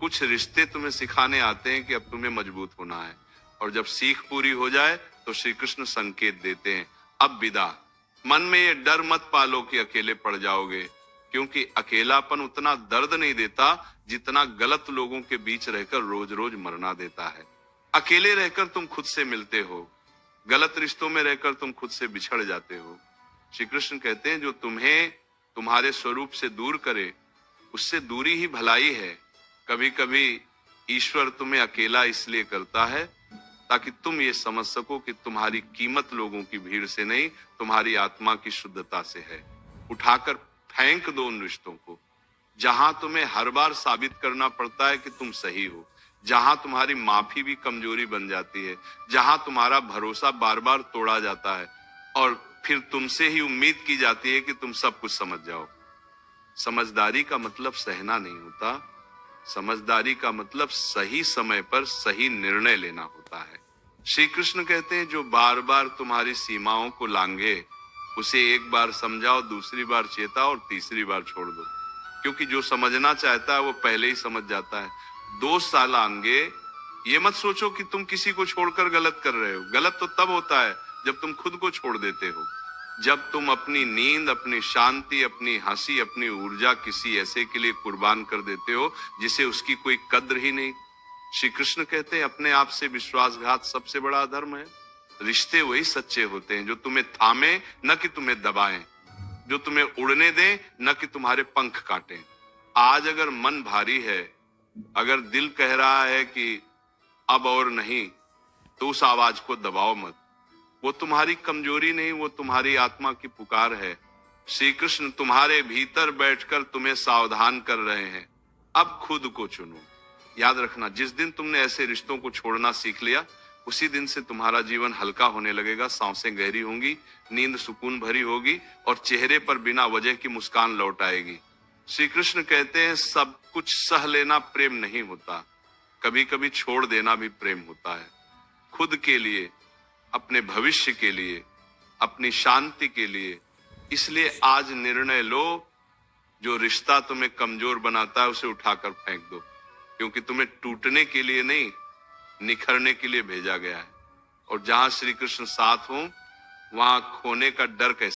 कुछ रिश्ते तुम्हें सिखाने आते हैं कि अब तुम्हें मजबूत होना है, और जब सीख पूरी हो जाए तो श्री कृष्ण संकेत देते हैं, अब विदा। मन में ये डर मत पालो कि अकेले पड़ जाओगे, क्योंकि अकेलापन उतना दर्द नहीं देता जितना गलत लोगों के बीच रहकर रोज रोज मरना देता है। अकेले रहकर तुम खुद से मिलते हो, गलत रिश्तों में रहकर तुम खुद से बिछड़ जाते हो। श्री कृष्ण कहते हैं, जो तुम्हें तुम्हारे स्वरूप से दूर करे उससे दूरी ही भलाई है। कभी कभी ईश्वर तुम्हें अकेला इसलिए करता है ताकि तुम ये समझ सको कि तुम्हारी कीमत लोगों की भीड़ से नहीं, तुम्हारी आत्मा की शुद्धता से है। उठाकर फेंक दो उन रिश्तों को जहां तुम्हें हर बार साबित करना पड़ता है कि तुम सही हो, जहां तुम्हारी माफी भी कमजोरी बन जाती है, जहां तुम्हारा भरोसा बार बार तोड़ा जाता है और फिर तुमसे ही उम्मीद की जाती है कि तुम सब कुछ समझ जाओ। समझदारी का मतलब सहना नहीं होता, समझदारी का मतलब सही समय पर सही निर्णय लेना होता है। श्री कृष्ण कहते हैं, जो बार बार तुम्हारी सीमाओं को लांघे उसे एक बार समझाओ, दूसरी बार चेताओ और तीसरी बार छोड़ दो, क्योंकि जो समझना चाहता है वो पहले ही समझ जाता है। 2 साल आगे ये मत सोचो कि तुम किसी को छोड़कर गलत कर रहे हो। गलत तो तब होता है जब तुम खुद को छोड़ देते हो, जब तुम अपनी नींद, अपनी शांति, अपनी हंसी, अपनी ऊर्जा किसी ऐसे के लिए कुर्बान कर देते हो जिसे उसकी कोई कद्र ही नहीं। श्री कृष्ण कहते हैं, अपने आप से विश्वासघात सबसे बड़ा अधर्म है। रिश्ते वही सच्चे होते हैं जो तुम्हें थामे न कि तुम्हें दबाएं, जो तुम्हें उड़ने दें न कि तुम्हारे पंख काटें। आज अगर मन भारी है, अगर दिल कह रहा है कि अब और नहीं, तो उस आवाज को दबाओ मत। वो तुम्हारी कमजोरी नहीं, वो तुम्हारी आत्मा की पुकार है। श्री कृष्ण तुम्हारे भीतर बैठकर तुम्हें सावधान कर रहे हैं, अब खुद को चुनो। याद रखना, जिस दिन तुमने ऐसे रिश्तों को छोड़ना सीख लिया उसी दिन से तुम्हारा जीवन हल्का होने लगेगा, सांसें गहरी होंगी, नींद सुकून भरी होगी और चेहरे पर बिना वजह की मुस्कान लौट आएगी। श्री कृष्ण कहते हैं, सब कुछ सह लेना प्रेम नहीं होता, कभी कभी छोड़ देना भी प्रेम होता है। खुद के लिए, अपने भविष्य के लिए, अपनी शांति के लिए। इसलिए आज निर्णय लो, जो रिश्ता तुम्हें कमजोर बनाता है उसे उठाकर फेंक दो, क्योंकि तुम्हें टूटने के लिए नहीं, निखरने के लिए भेजा गया है। और जहां श्री कृष्ण साथ हो वहां खोने का डर कैसे